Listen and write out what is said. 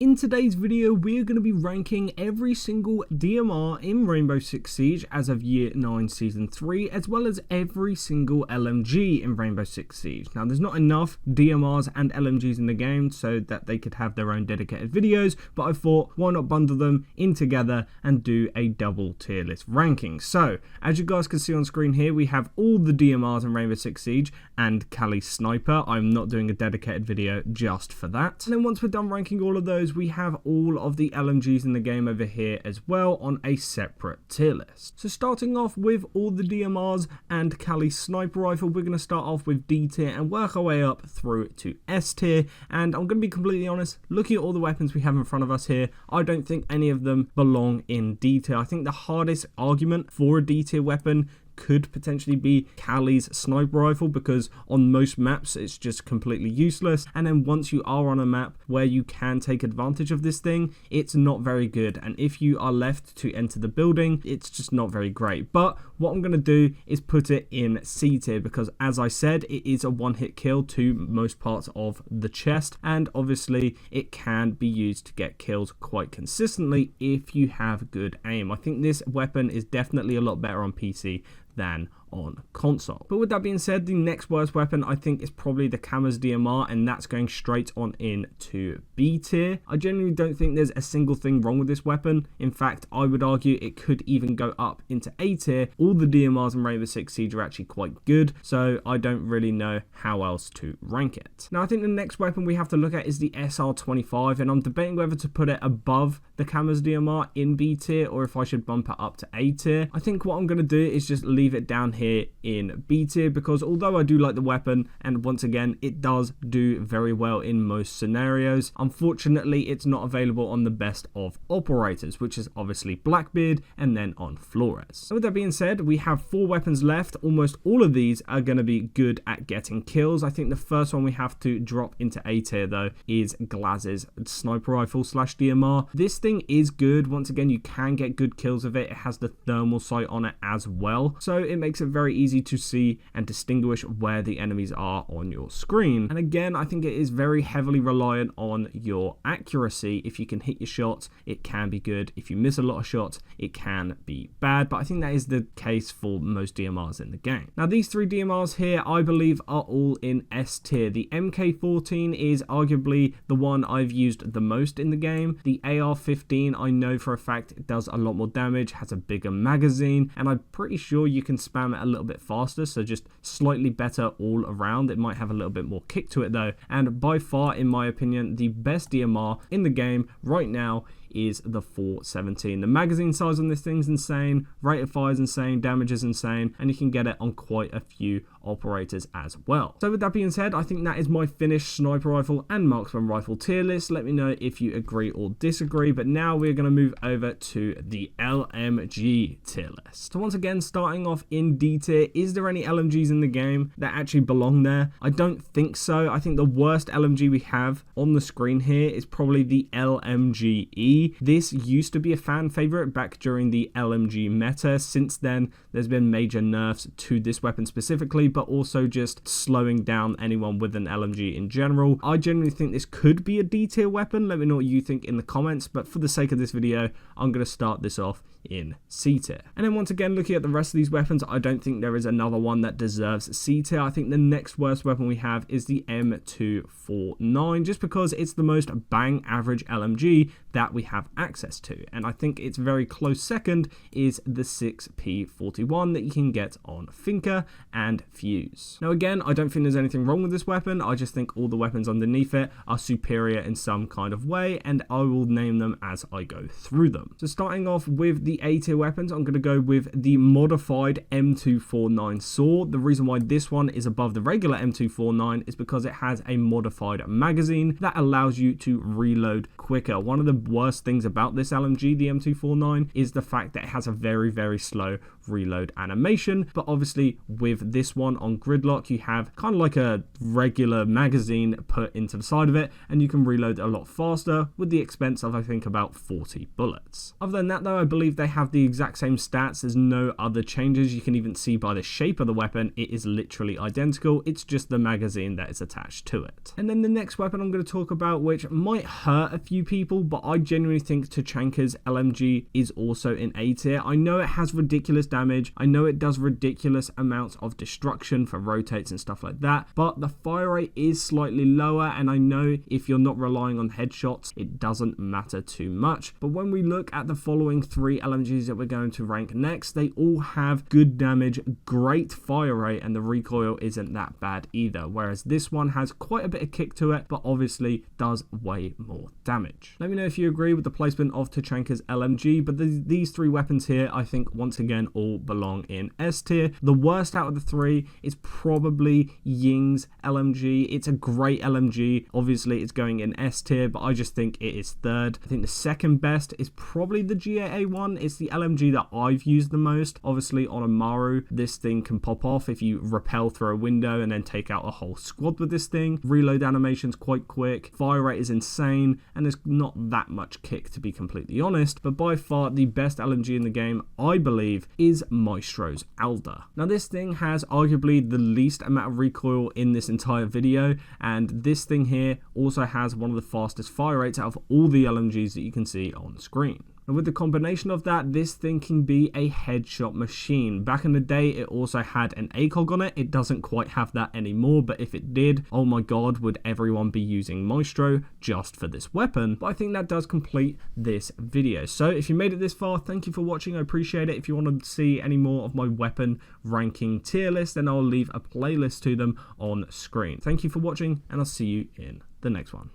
In today's video, we're going to be ranking every single DMR in Rainbow Six Siege as of Year 9 Season 3, as well as every single LMG in Rainbow Six Siege. Now, there's not enough DMRs and LMGs in the game so that they could have their own dedicated videos, but I thought, why not bundle them in together and do a double tier list ranking. So, as you guys can see on screen here, we have all the DMRs in Rainbow Six Siege and Kali Sniper. I'm not doing a dedicated video just for that. And then once we're done ranking all of those, we have all of the LMGs in the game over here as well on a separate tier list. So starting off with all the DMRs and Kali Sniper Rifle, we're going to start off with D tier and work our way up through to S tier. And I'm going to be completely honest, looking at all the weapons we have in front of us here, I don't think any of them belong in D tier. I think the hardest argument for a D tier weapon could potentially be Kali's sniper rifle, because on most maps it's just completely useless, and then once you are on a map where you can take advantage of this thing, it's not very good, and if you are left to enter the building, it's just not very great. But what I'm going to do is put it in C tier, because as I said, it is a one-hit kill to most parts of the chest, and obviously it can be used to get kills quite consistently if you have good aim. I think this weapon is definitely a lot better on PC than on console. But with that being said, the next worst weapon I think is probably the Camas DMR, and that's going straight on into B tier. I genuinely don't think there's a single thing wrong with this weapon. In fact, I would argue it could even go up into A tier. All the DMRs in Rainbow Six Siege are actually quite good, so I don't really know how else to rank it. Now, I think the next weapon we have to look at is the SR25, and I'm debating whether to put it above the Camas DMR in B tier or if I should bump it up to A tier. I think what I'm going to do is just leave it down here in B tier, because although I do like the weapon, and once again it does do very well in most scenarios, unfortunately it's not available on the best of operators, which is obviously Blackbeard and then on Flores. So with that being said, we have 4 weapons left. Almost all of these are going to be good at getting kills. I think the first one we have to drop into A tier though is Glaz's sniper rifle slash DMR. This thing is good. Once again, you can get good kills with it. It has the thermal sight on it as well, so it makes it very easy to see and distinguish where the enemies are on your screen. And again, I think it is very heavily reliant on your accuracy. If you can hit your shots, it can be good. If you miss a lot of shots, it can be bad, but I think that is the case for most DMRs in the game. Now, these 3 DMRs here, I believe, are all in S tier. The MK14 is arguably the one I've used the most in the game. The AR-15, I know for a fact it does a lot more damage, has a bigger magazine, and I'm pretty sure you can spam it a little bit faster, so just slightly better all around. It might have a little bit more kick to it though, and by far, in my opinion, the best DMR in the game right now is the 417. The magazine size on this thing's insane, rate of fire is insane, damage is insane, and you can get it on quite a few operators as well. So with that being said, I think that is my finished sniper rifle and marksman rifle tier list. Let me know if you agree or disagree, but now we're going to move over to the LMG tier list. So once again, starting off in D tier, is there any LMGs in the game that actually belong there? I don't think so. I think the worst LMG we have on the screen here is probably the LMG-E. This used to be a fan favorite back during the LMG meta. Since then, there's been major nerfs to this weapon specifically, but also just slowing down anyone with an LMG in general. I genuinely think this could be a D tier weapon. Let me know what you think in the comments, but for the sake of this video, I'm going to start this off in C tier. And then once again, looking at the rest of these weapons, I don't think there is another one that deserves C tier. I think the next worst weapon we have is the M249, just because it's the most bang average LMG that we have access to, and I think its very close second is the 6P41 that you can get on Finca and Fuse. Now again, I don't think there's anything wrong with this weapon. I just think all the weapons underneath it are superior in some kind of way, and I will name them as I go through them. So starting off with the A tier weapons, I'm going to go with the modified M249 sword. The reason why this one is above the regular M249 is because it has a modified magazine that allows you to reload quicker. One of the worst things about this LMG, the M249, is the fact that it has a very, very slow reload animation, but obviously with this one one on gridlock, you have kind of like a regular magazine put into the side of it, and you can reload a lot faster with the expense of, I think, about 40 bullets. Other than that though, I believe they have the exact same stats. There's no other changes. You can even see by the shape of the weapon, it is literally identical. It's just the magazine that is attached to it. And then the next weapon I'm going to talk about, which might hurt a few people, but I genuinely think Tachanka's LMG is also in A tier. I know it has ridiculous damage. I know it does ridiculous amounts of destruction for rotates and stuff like that, but the fire rate is slightly lower, and I know if you're not relying on headshots, it doesn't matter too much. But when we look at the following 3 LMGs that we're going to rank next, they all have good damage, great fire rate, and the recoil isn't that bad either, whereas this one has quite a bit of kick to it, but obviously does way more damage. Let me know if you agree with the placement of Tachanka's LMG, but these 3 weapons here, I think once again all belong in S tier. The worst out of the 3 is probably Ying's LMG. It's a great LMG. Obviously it's going in S tier, but I just think it is third. I think the second best is probably the GAA one. It's the LMG that I've used the most. Obviously on Amaru, this thing can pop off if you rappel through a window and then take out a whole squad with this thing. Reload animation's quite quick, fire rate is insane, and there's not that much kick, to be completely honest. But by far the best LMG in the game, I believe, is Maestro's Alder. Now this thing has arguably the least amount of recoil in this entire video, and this thing here also has one of the fastest fire rates out of all the LMGs that you can see on screen. And with the combination of that, this thing can be a headshot machine. Back in the day, it also had an ACOG on it. It doesn't quite have that anymore, but if it did, oh my god, would everyone be using Maestro just for this weapon? But I think that does complete this video. So if you made it this far, thank you for watching. I appreciate it. If you want to see any more of my weapon ranking tier list, then I'll leave a playlist to them on screen. Thank you for watching, and I'll see you in the next one.